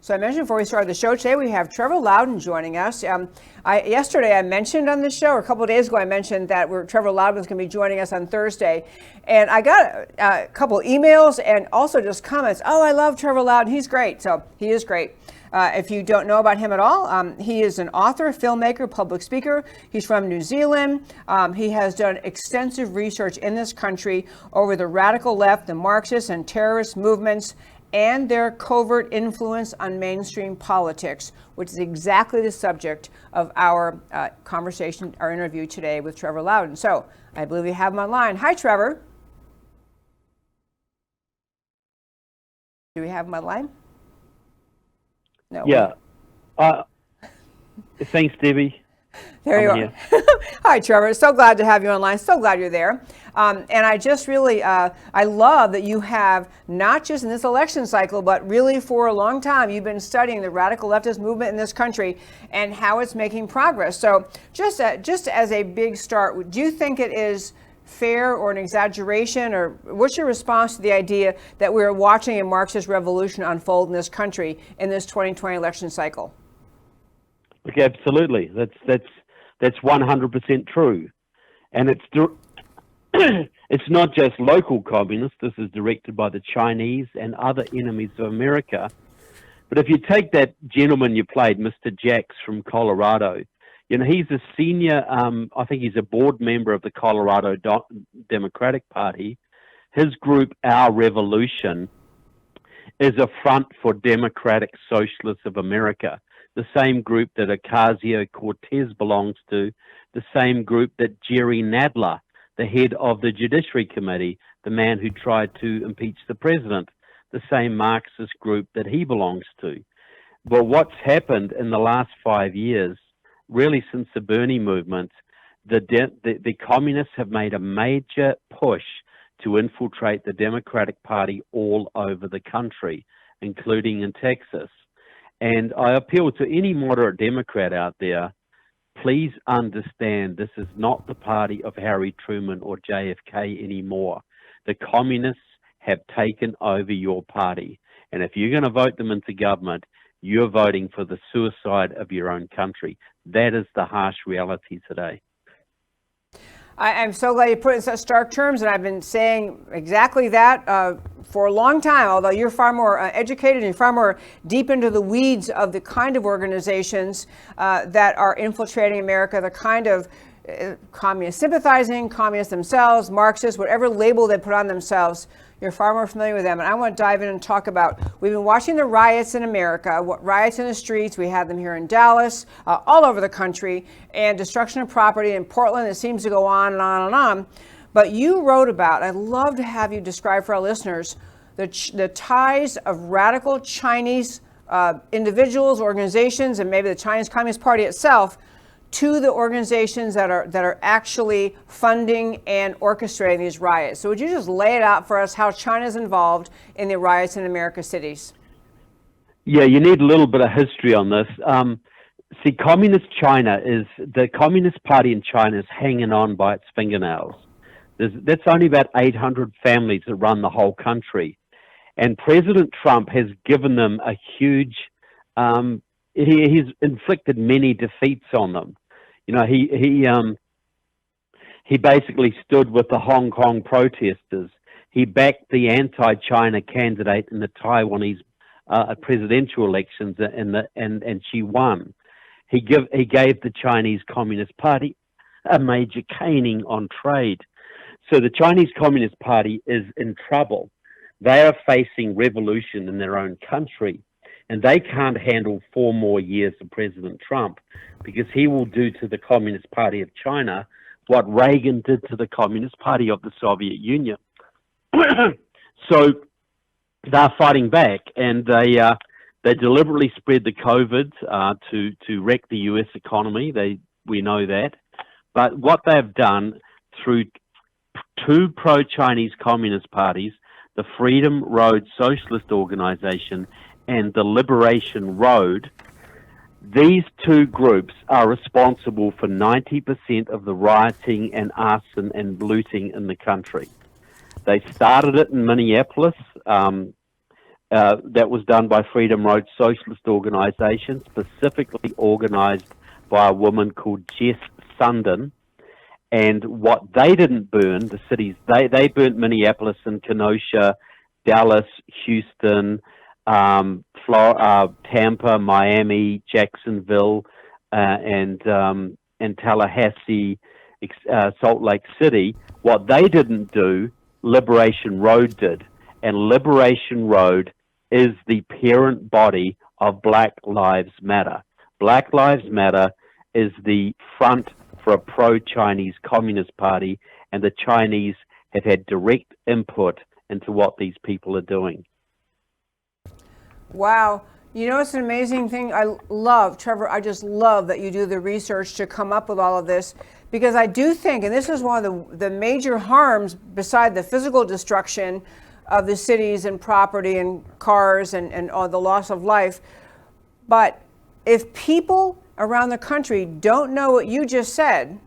So I mentioned before we started the show today, we have Trevor Loudon joining us. Yesterday I mentioned on this show, or a couple of days ago I mentioned that Trevor Loudon was going to be joining us on Thursday. And I got a couple emails and also just comments. Oh, I love Trevor Loudon. He's great. So he is great. If you don't know about him at all, he is an author, filmmaker, public speaker. He's from New Zealand. He has done extensive research in this country over the radical left, the Marxist and terrorist movements, and their covert influence on mainstream politics, which is exactly the subject of our conversation, our interview today with Trevor Loudon. So I believe we have him online. Hi, Trevor. Do we have him online? No. Yeah. Thanks, Debbie. There you are. Hi, Trevor. So glad to have you online. So glad you're there. And I just really, I love that you have, not just in this election cycle, but really for a long time, you've been studying the radical leftist movement in this country and how it's making progress. So just as a big start, do you think it is fair or an exaggeration, or what's your response to the idea that we're watching a Marxist revolution unfold in this country in this 2020 election cycle? Okay, absolutely. That's 100% true, and it's not just local communists. This is directed by the Chinese and other enemies of America. But if you take that gentleman you played, Mr. Jacks from Colorado, you know, he's a senior. I think he's a board member of the Colorado Democratic Party. His group, Our Revolution, is a front for Democratic Socialists of America. The same group that Ocasio-Cortez belongs to, the same group that Jerry Nadler, the head of the Judiciary Committee, the man who tried to impeach the president, the same Marxist group that he belongs to. But what's happened in the last 5 years, really since the Bernie movement, the communists have made a major push to infiltrate the Democratic Party all over the country, including in Texas. And I appeal to any moderate Democrat out there, please understand this is not the party of Harry Truman or JFK anymore. The communists have taken over your party. And if you're going to vote them into government, you're voting for the suicide of your own country. That is the harsh reality today. I'm so glad you put it in such stark terms, and I've been saying exactly that for a long time, although you're far more educated and you're far more deep into the weeds of the kind of organizations that are infiltrating America, the kind of communist sympathizing, communists themselves, Marxists, whatever label they put on themselves. You're far more familiar with them. And I want to dive in and talk about, we've been watching the riots in America, riots in the streets. We had them here in Dallas, all over the country, and destruction of property in Portland. It seems to go on and on and on. But you wrote about, I'd love to have you describe for our listeners, the ties of radical Chinese individuals, organizations, and maybe the Chinese Communist Party itself to the organizations that are actually funding and orchestrating these riots. So would you just lay it out for us how China's involved in the riots in American cities? Yeah, you need a little bit of history on this. See, Communist China the Communist Party in China is hanging on by its fingernails. That's only about 800 families that run the whole country. And President Trump has given them a huge, he's inflicted many defeats on them. You know, he basically stood with the Hong Kong protesters. He backed the anti-China candidate in the Taiwanese presidential elections, and she won. He gave the Chinese Communist Party a major caning on trade. So the Chinese Communist Party is in trouble. They are facing revolution in their own country. And they can't handle 4 more years of President Trump, because he will do to the Communist Party of China what Reagan did to the Communist Party of the Soviet Union. So they're fighting back, and they deliberately spread the COVID to wreck the U.S. economy. We know that. But what they've done through 2 pro-Chinese communist parties, the Freedom Road Socialist Organization and the Liberation Road, these 2 groups are responsible for 90% of the rioting and arson and looting in the country. They started it in Minneapolis. that was done by Freedom Road Socialist Organization, specifically organized by a woman called Jess Sundin. And what they didn't burn, the cities, they burnt Minneapolis and Kenosha, Dallas, Houston, Tampa, Miami, Jacksonville, and Tallahassee, Salt Lake City. What they didn't do, Liberation Road did. And Liberation Road is the parent body of Black Lives Matter. Black Lives Matter is the front for a pro-Chinese Communist Party, and the Chinese have had direct input into what these people are doing. Wow. You know, it's an amazing thing. I love, Trevor, I just love that you do the research to come up with all of this, because I do think, and this is one of the major harms beside the physical destruction of the cities and property and cars and all the loss of life. But if people around the country don't know what you just said,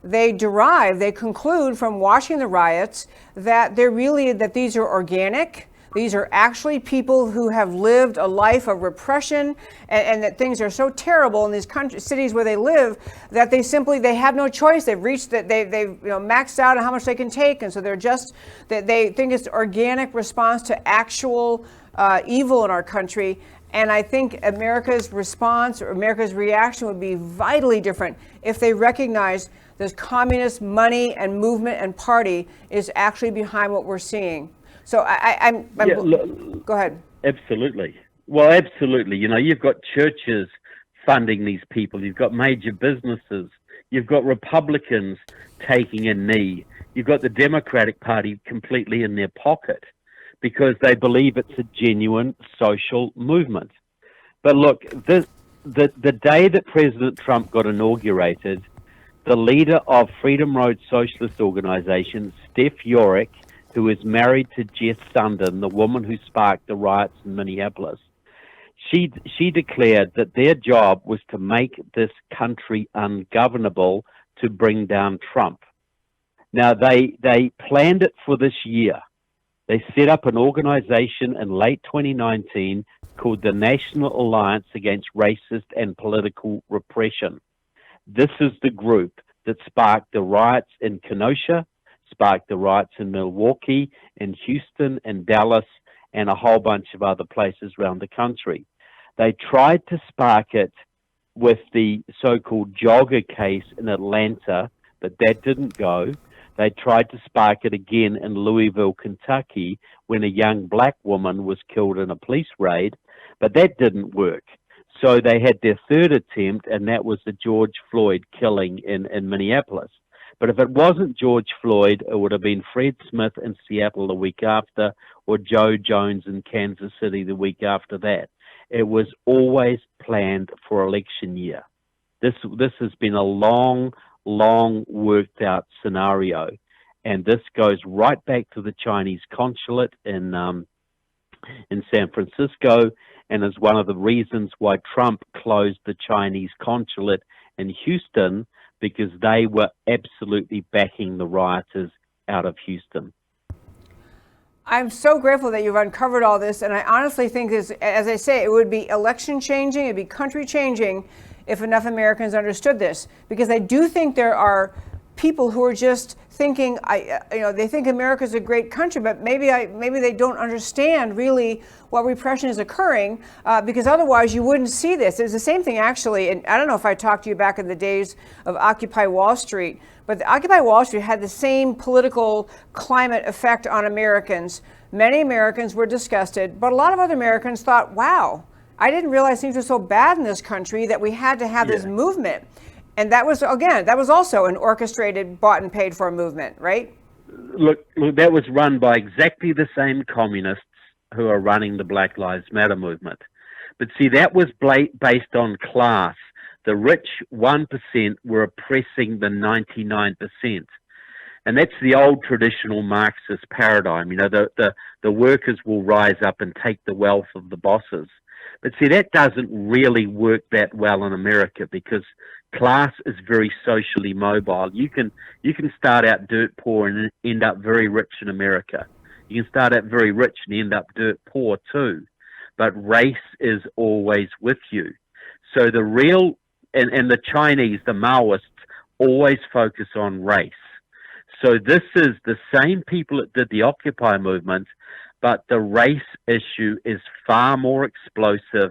they conclude from watching the riots that that these are organic. These are actually people who have lived a life of repression, and that things are so terrible in these cities where they live that they have no choice. They've reached that they've maxed out on how much they can take, and so they think it's organic response to actual evil in our country. And I think America's response or America's reaction would be vitally different if they recognize this communist money and movement and party is actually behind what we're seeing. So go ahead. Absolutely. Well, absolutely. You know, you've got churches funding these people. You've got major businesses. You've got Republicans taking a knee. You've got the Democratic Party completely in their pocket because they believe it's a genuine social movement. But look, the day that President Trump got inaugurated, the leader of Freedom Road Socialist Organization, Steph Yorick, who is married to Jess Sundin, the woman who sparked the riots in Minneapolis, she declared that their job was to make this country ungovernable to bring down Trump. Now, they planned it for this year. They set up an organization in late 2019 called the National Alliance Against Racist and Political Repression. This is the group that sparked the riots in Kenosha, sparked the riots in Milwaukee, in Houston, and Dallas, and a whole bunch of other places around the country. They tried to spark it with the so-called jogger case in Atlanta, but that didn't go. They tried to spark it again in Louisville, Kentucky, when a young black woman was killed in a police raid, but that didn't work. So they had their third attempt, and that was the George Floyd killing in Minneapolis. But if it wasn't George Floyd, it would have been Fred Smith in Seattle the week after, or Joe Jones in Kansas City the week after that. It was always planned for election year. This has been a long worked out scenario, and this goes right back to the Chinese consulate in San Francisco, and is one of the reasons why Trump closed the Chinese consulate in Houston, because they were absolutely backing the rioters out of Houston. I'm so grateful that you've uncovered all this, and I honestly think this, as I say, it would be election changing, it'd be country changing if enough Americans understood this, because I do think there are people who are just thinking, they think America's a great country, but maybe they don't understand really what repression is occurring, because otherwise you wouldn't see this. It's the same thing actually, and I don't know if I talked to you back in the days of Occupy Wall Street, but the Occupy Wall Street had the same political climate effect on Americans. Many Americans were disgusted, but a lot of other Americans thought, wow, I didn't realize things were so bad in this country that we had to have this movement. And that was also an orchestrated, bought and paid for movement, right? Look, that was run by exactly the same communists who are running the Black Lives Matter movement. But see, that was based on class. The rich 1% were oppressing the 99%. And that's the old traditional Marxist paradigm. You know, the workers will rise up and take the wealth of the bosses. But see, that doesn't really work that well in America, because class is very socially mobile. You can start out dirt poor and end up very rich in America. You can start out very rich and end up dirt poor too. But race is always with you. So the real, and the Chinese, the Maoists, always focus on race. So this is the same people that did the Occupy movement, but the race issue is far more explosive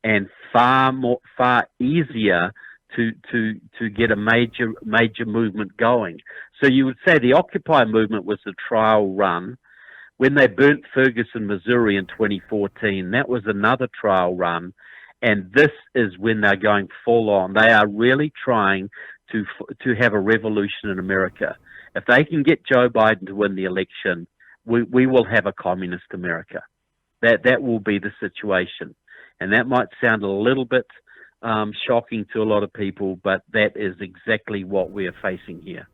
and far easier to get a major movement going. So you would say the Occupy movement was a trial run. When they burnt Ferguson, Missouri in 2014, that was another trial run. And this is when they're going full on. They are really trying to have a revolution in America. If they can get Joe Biden to win the election, we will have a communist America. That will be the situation. And that might sound a little bit shocking to a lot of people, but that is exactly what we are facing here.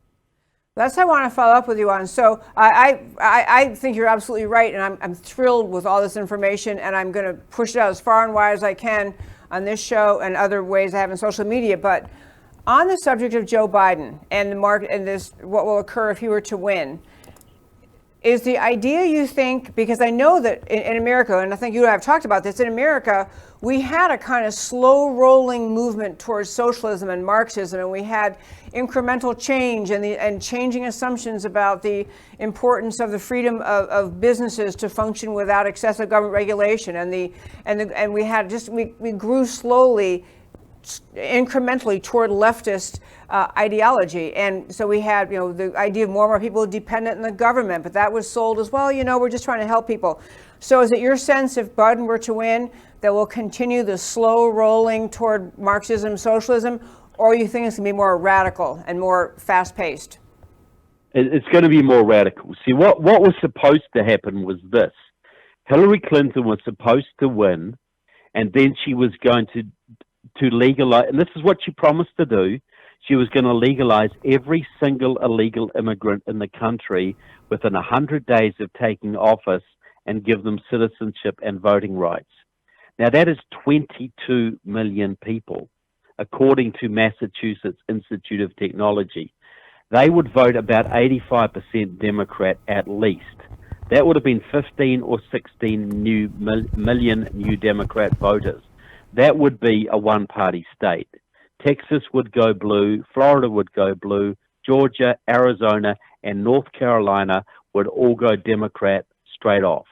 That's what I want to follow up with you on. So I think you're absolutely right, and I'm thrilled with all this information, and I'm going to push it out as far and wide as I can on this show and other ways I have in social media. But on the subject of Joe Biden and the market and this, what will occur if he were to win, is the idea, you think, because I know that in America, and I think you and I have talked about this, in America, we had a kind of slow rolling movement towards socialism and Marxism, and we had incremental change and changing assumptions about the importance of the freedom of businesses to function without excessive government regulation, and we grew slowly, incrementally toward leftist ideology. And so we had, the idea of more and more people dependent on the government, but that was sold as, well, we're just trying to help people. So is it your sense, if Biden were to win, that we'll continue the slow rolling toward Marxism, socialism, or you think it's going to be more radical and more fast-paced? It's going to be more radical. See, what was supposed to happen was this. Hillary Clinton was supposed to win, and then she was going to legalize, and this is what she promised to do. She was going to legalize every single illegal immigrant in the country within 100 days of taking office and give them citizenship and voting rights. Now, that is 22 million people, according to Massachusetts Institute of Technology. They would vote about 85% Democrat at least. That would have been 15 or 16 million new Democrat voters. That would be a one-party state. Texas would go blue, Florida would go blue, Georgia, Arizona, and North Carolina would all go Democrat straight off.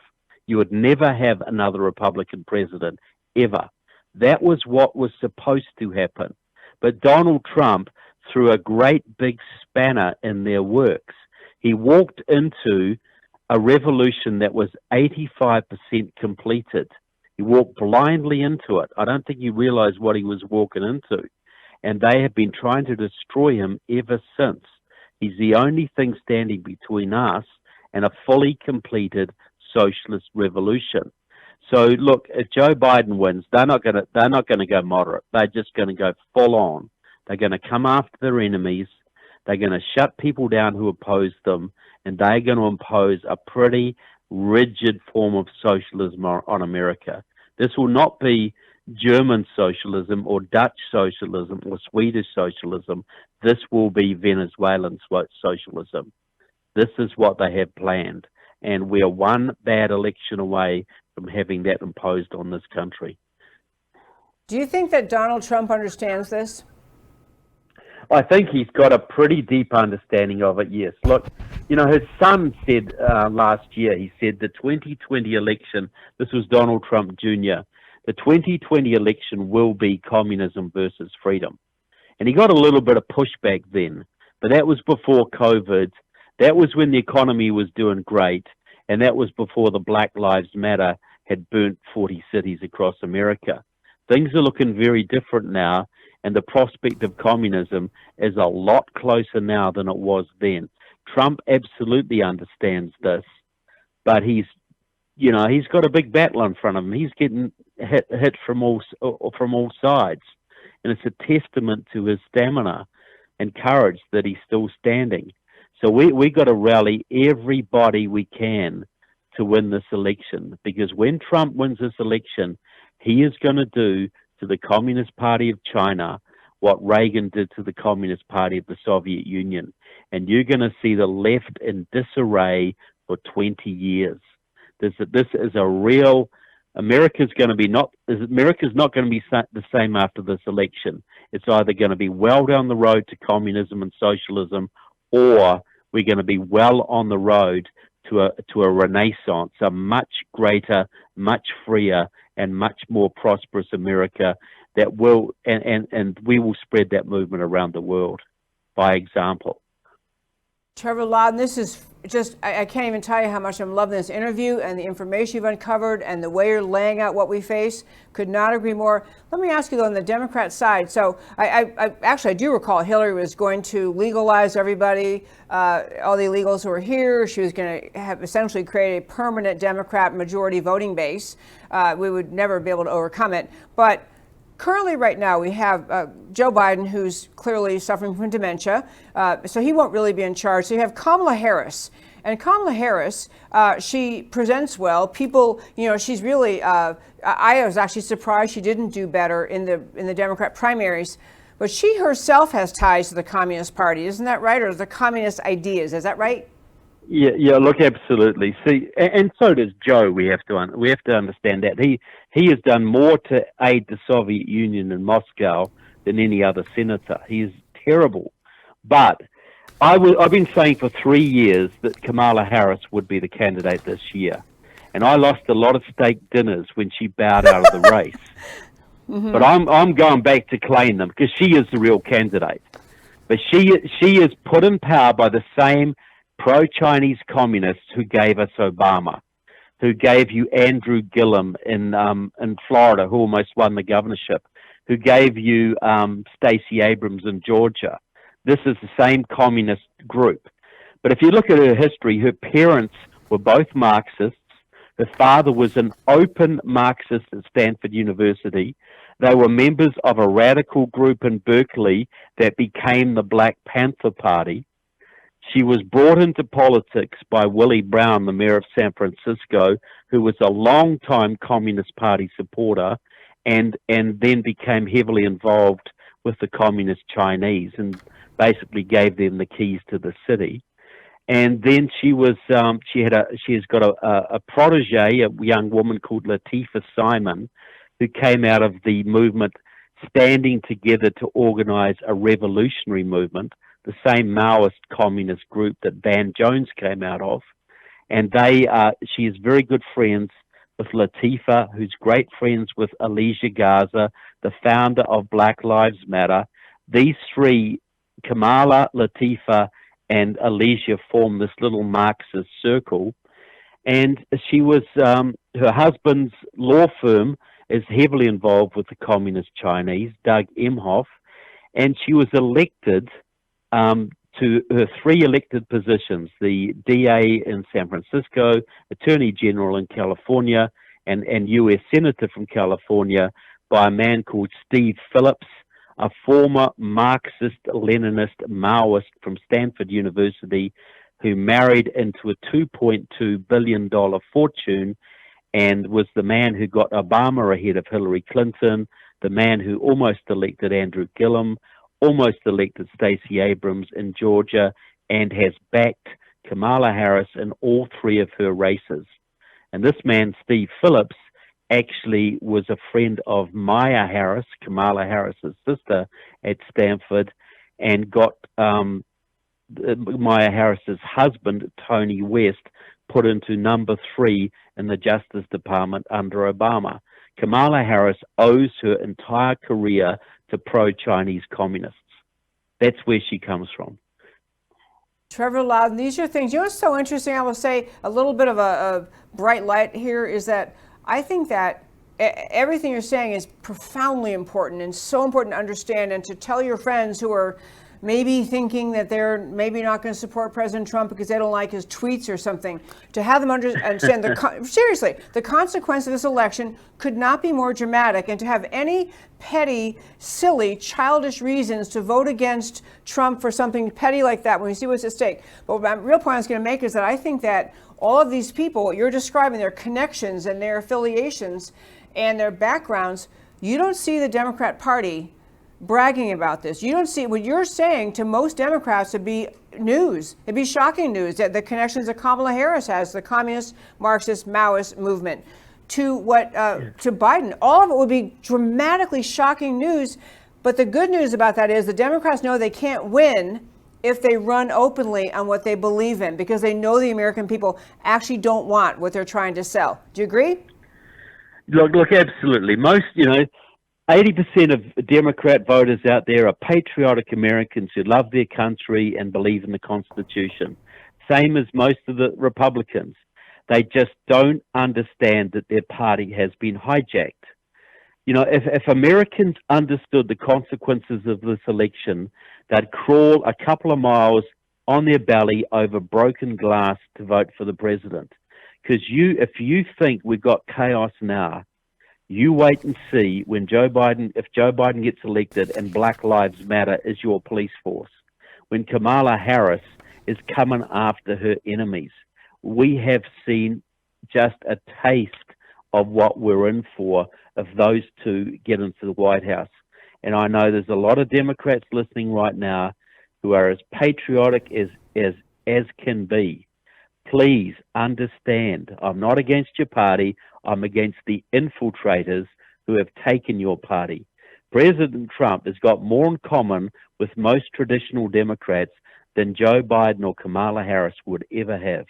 You would never have another Republican president, ever. That was what was supposed to happen. But Donald Trump threw a great big spanner in their works. He walked into a revolution that was 85% completed. He walked blindly into it. I don't think he realized what he was walking into. And they have been trying to destroy him ever since. He's the only thing standing between us and a fully completed socialist revolution. So look, if Joe Biden wins, they're not going to go moderate. They're just going to go full on. They're going to come after their enemies. They're going to shut people down who oppose them, and they're going to impose a pretty rigid form of socialism on America. This will not be German socialism or Dutch socialism or Swedish socialism. This will be Venezuelan socialism. This is what they have planned. And we are one bad election away from having that imposed on this country. Do you think that Donald Trump understands this? I think he's got a pretty deep understanding of it, yes. Look, his son said last year, he said the 2020 election, this was Donald Trump Jr., the 2020 election will be communism versus freedom. And he got a little bit of pushback then, but that was before COVID. That was when the economy was doing great, and that was before the Black Lives Matter had burnt 40 cities across America. Things are looking very different now, and the prospect of communism is a lot closer now than it was then. Trump absolutely understands this, but he's got a big battle in front of him. He's getting hit from all sides, and it's a testament to his stamina and courage that he's still standing. So we got to rally everybody we can to win this election, because when Trump wins this election, he is going to do to the Communist Party of China what Reagan did to the Communist Party of the Soviet Union. And you're going to see the left in disarray, for 20 years. This is a real. America's not going to be the same after this election. It's either going to be well down the road to communism and socialism, or we're going to be well on the road to a renaissance, a much greater, much freer, and much more prosperous America that will, and we will spread that movement around the world by example. Trevor Loudon, this is just, I can't even tell you how much I'm loving this interview and the information you've uncovered and the way you're laying out what we face. Could not agree more. Let me ask you though, on the Democrat side, so I do recall Hillary was going to legalize everybody, all the illegals who are here. She was going to have essentially create a permanent Democrat majority voting base. We would never be able to overcome it. But currently, right now, we have Joe Biden, who's clearly suffering from dementia, so he won't really be in charge. So you have Kamala Harris. And Kamala Harris, she presents well. People, she's really, I was actually surprised she didn't do better in the Democrat primaries. But she herself has ties to the Communist Party, isn't that right? Or the communist ideas, is that right? Yeah. Look, absolutely. See, and so does Joe. We have to understand that he has done more to aid the Soviet Union in Moscow than any other senator. He is terrible. But I've been saying for 3 years that Kamala Harris would be the candidate this year, and I lost a lot of steak dinners when she bowed out of the race. Mm-hmm. But I'm going back to claim them because she is the real candidate. But she is put in power by the same pro-Chinese communists who gave us Obama, who gave you Andrew Gillum in Florida, who almost won the governorship, who gave you Stacey Abrams in Georgia. This is the same communist group. But if you look at her history, her parents were both Marxists. Her father was an open Marxist at Stanford University. They were members of a radical group in Berkeley that became the Black Panther Party. She was brought into politics by Willie Brown, the mayor of San Francisco, who was a long-time Communist Party supporter, and then became heavily involved with the Communist Chinese and basically gave them the keys to the city. And then she has got a protege, a young woman called Latifah Simon, who came out of the movement Standing Together to organize a revolutionary movement, the same Maoist communist group that Van Jones came out of. And she is very good friends with Latifah, who's great friends with Alicia Garza, the founder of Black Lives Matter. These three, Kamala, Latifah, and Alicia, form this little Marxist circle. And she was, her husband's law firm is heavily involved with the Communist Chinese, Doug Emhoff, and she was elected to her 3 elected positions, the DA in San Francisco, Attorney General in California, and U.S. Senator from California by a man called Steve Phillips, a former Marxist, Leninist, Maoist from Stanford University who married into a $2.2 billion fortune and was the man who got Obama ahead of Hillary Clinton, the man who almost elected Andrew Gillum, almost elected Stacey Abrams in Georgia, and has backed Kamala Harris in all 3 of her races. And this man, Steve Phillips, actually was a friend of Maya Harris, Kamala Harris's sister, at Stanford, and got Maya Harris's husband, Tony West, put into number 3 in the Justice Department under Obama. Kamala Harris owes her entire career to pro-Chinese communists. That's where she comes from. Trevor Loudon, these are things, what's so interesting, I will say a little bit of a bright light here is that I think that everything you're saying is profoundly important and so important to understand and to tell your friends who are maybe thinking that they're maybe not going to support President Trump because they don't like his tweets or something, to have them understand seriously, the consequence of this election could not be more dramatic, and to have any petty, silly, childish reasons to vote against Trump for something petty like that when we see what's at stake. But my real point I was going to make is that I think that all of these people, what you're describing, their connections and their affiliations and their backgrounds, you don't see the Democrat Party bragging about this. You don't see what you're saying to most Democrats would be news. It'd be shocking news that the connections that Kamala Harris has, the communist, Marxist, Maoist movement, to what to Biden. All of it would be dramatically shocking news. But the good news about that is the Democrats know they can't win if they run openly on what they believe in, because they know the American people actually don't want what they're trying to sell. Do you agree? Look, absolutely. Most, 80% of Democrat voters out there are patriotic Americans who love their country and believe in the Constitution. Same as most of the Republicans. They just don't understand that their party has been hijacked. If Americans understood the consequences of this election, they'd crawl a couple of miles on their belly over broken glass to vote for the president. Because if you think we've got chaos now, you wait and see if Joe Biden gets elected and Black Lives Matter is your police force. When Kamala Harris is coming after her enemies. We have seen just a taste of what we're in for if those two get into the White House. And I know there's a lot of Democrats listening right now who are as patriotic as can be. Please understand, I'm not against your party. I'm against the infiltrators who have taken your party. President Trump has got more in common with most traditional Democrats than Joe Biden or Kamala Harris would ever have.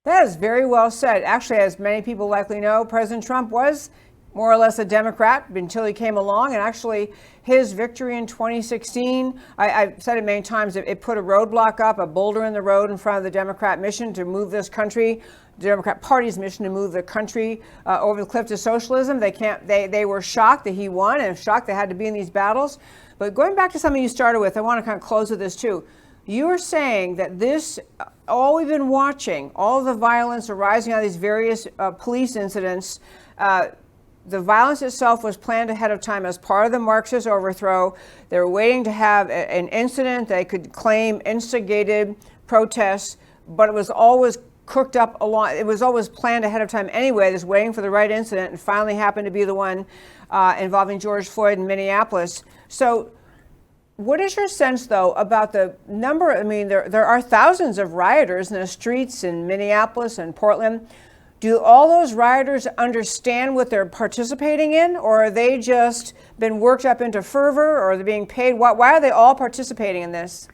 That is very well said. Actually, as many people likely know, President Trump was more or less a Democrat until he came along. And actually, his victory in 2016, I've said it many times, it put a roadblock up, a boulder in the road in front of the Democrat mission to move this country, the Democrat Party's mission to move the country over the cliff to socialism. They were shocked that he won and shocked they had to be in these battles. But going back to something you started with, I want to kind of close with this too. You are saying that this, all we've been watching, all of the violence arising out of these various police incidents, the violence itself was planned ahead of time as part of the Marxist overthrow. They were waiting to have an incident they could claim instigated protests, but it was always cooked up along. It was always planned ahead of time anyway, just waiting for the right incident, and finally happened to be the one involving George Floyd in Minneapolis. So what is your sense, though, about the number? I mean, there are thousands of rioters in the streets in Minneapolis and Portland. Do all those rioters understand what they're participating in, or are they just been worked up into fervor, or are they being paid? Why are they all participating in this?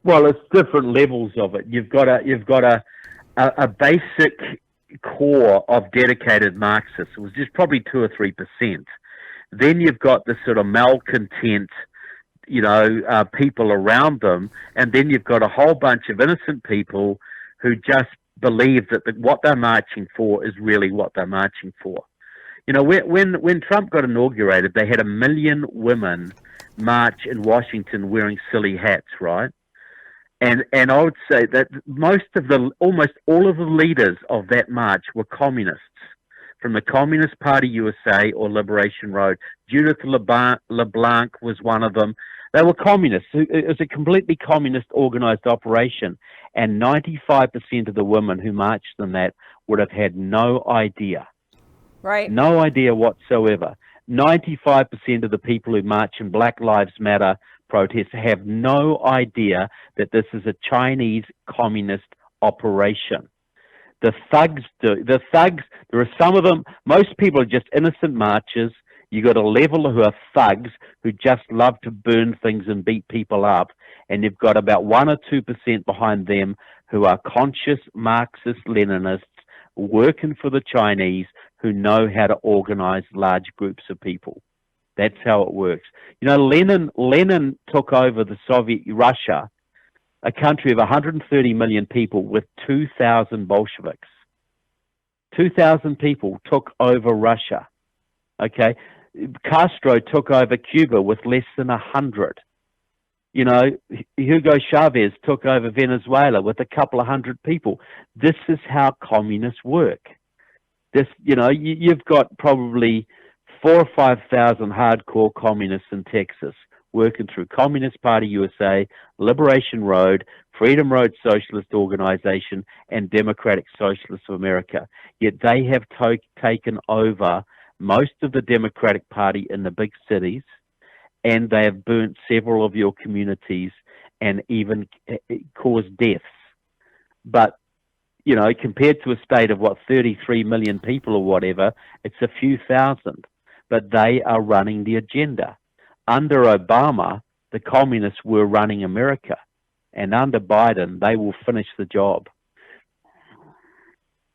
Well, it's different levels of it. You've got a basic core of dedicated Marxists, which is probably 2 or 3%. Then you've got the sort of malcontent, people around them, and then you've got a whole bunch of innocent people who just believe that what they're marching for is really what they're marching for. When Trump got inaugurated, they had 1 million women march in Washington wearing silly hats, right? And I would say that almost all of the leaders of that march were communists, from the Communist Party USA or Liberation Road. Judith LeBlanc was one of them. They were communists. It was a completely communist organized operation. And 95% of the women who marched in that would have had no idea. Right. No idea whatsoever. 95% of the people who march in Black Lives Matter protests have no idea that this is a Chinese communist operation. The thugs do. The thugs, there are some of them, most people are just innocent marchers. You got a level who are thugs who just love to burn things and beat people up. And you've got about 1 or 2% behind them who are conscious Marxist-Leninists working for the Chinese who know how to organize large groups of people. That's how it works. Lenin took over the Soviet Russia, a country of 130 million people with 2,000 Bolsheviks. 2,000 people took over Russia. Okay, Castro took over Cuba with less than 100. Hugo Chavez took over Venezuela with a couple of hundred people. This is how communists work. You've got probably 4,000 or 5,000 hardcore communists in Texas working through Communist Party USA, Liberation Road, Freedom Road Socialist Organization, and Democratic Socialists of America. Yet they have taken over most of the Democratic Party in the big cities, and they have burnt several of your communities and even caused deaths. But, you know, compared to a state of, 33 million people or whatever, it's a few thousand. But they are running the agenda. Under Obama, the communists were running America. And under Biden, they will finish the job.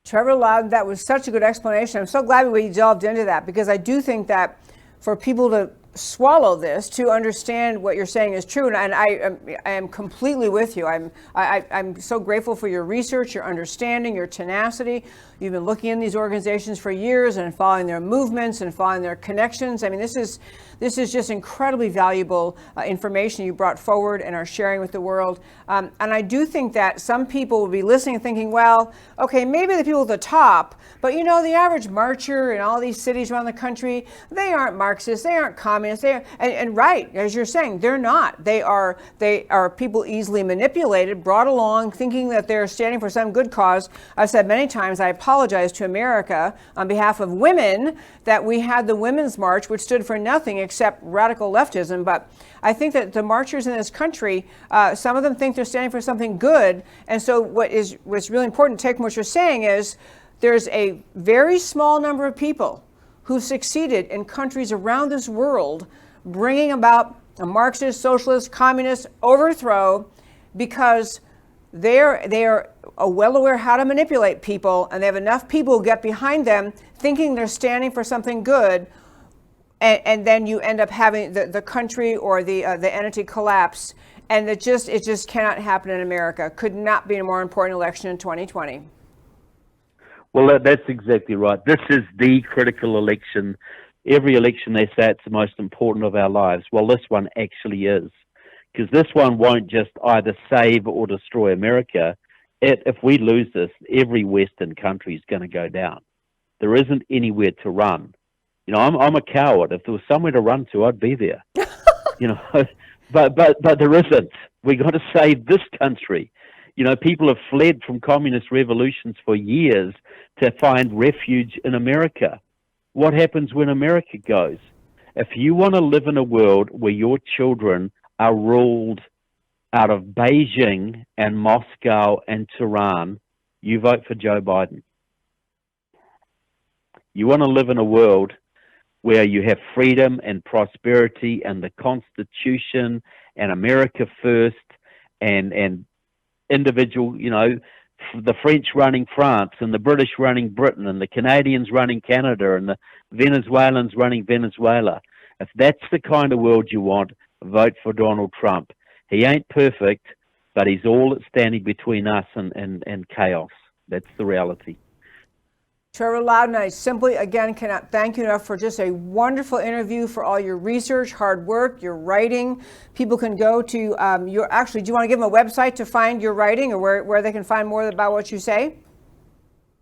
Trevor Loudon, that was such a good explanation. I'm so glad we delved into that, because I do think that for people to swallow this, to understand what you're saying is true, and I am completely with you. I'm so grateful for your research, your understanding, your tenacity. You've been looking in these organizations for years and following their movements and following their connections. I mean, this is just incredibly valuable information you brought forward and are sharing with the world. And I do think that some people will be listening and thinking, well, okay, maybe the people at the top, but you know, the average marcher in all these cities around the country, they aren't Marxists, they aren't communists, and right, as you're saying, they're not. They are people easily manipulated, brought along, thinking that they're standing for some good cause. I've said many times, I apologize to America on behalf of women that we had the Women's March, which stood for nothing except radical leftism. But I think that the marchers in this country, some of them think they're standing for something good. And so what's really important to take from what you're saying is there's a very small number of people who succeeded in countries around this world bringing about a Marxist, socialist, communist overthrow because they are well aware how to manipulate people, and they have enough people who get behind them thinking they're standing for something good, and then you end up having the country or the entity collapse, and it just cannot happen in America. Could not be a more important election in 2020. Well, that's exactly right. This is the critical election. Every election they say it's the most important of our lives. Well, this one actually is, because this one won't just either save or destroy America. If we lose this, every Western country is going to go down. There isn't anywhere to run. You know, I'm a coward. If there was somewhere to run to, I'd be there. You know, but there isn't. We got to save this country. You know, people have fled from communist revolutions for years to find refuge in America. What happens when America goes? If you want to live in a world where your children are ruled out of Beijing and Moscow and Tehran, you vote for Joe Biden. You want to live in a world where you have freedom and prosperity and the Constitution and America first and individual, you know, the French running France and the British running Britain and the Canadians running Canada and the Venezuelans running Venezuela. If that's the kind of world you want, vote for Donald Trump. He ain't perfect, but he's all that's standing between us and chaos. That's the reality. Trevor Loudon, I simply, again, cannot thank you enough for just a wonderful interview, for all your research, hard work, your writing. People can go to actually, do you want to give them a website to find your writing, or where they can find more about what you say?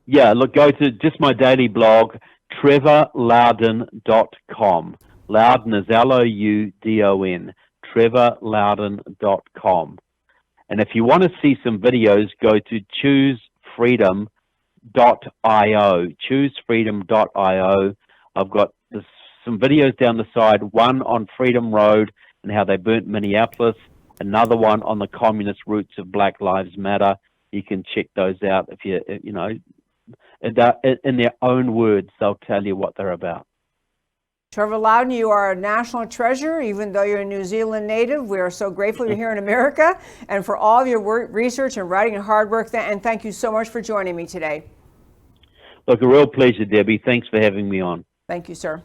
Yeah, look, go to just my daily blog, trevorloudon.com. Loudon is Loudon, trevorloudon.com. And if you want to see some videos, go to choosefreedom.io. choosefreedom.io. I've got some videos down the side, one on Freedom Road and how they burnt Minneapolis, another one on the communist roots of Black Lives Matter. You can check those out if you know, in their own words, they'll tell you what they're about. Trevor Loudon, you are a national treasure, even though you're a New Zealand native. We are so grateful you're here in America, and for all of your research and writing and hard work. And thank you so much for joining me today. Look, a real pleasure, Debbie. Thanks for having me on. Thank you, sir.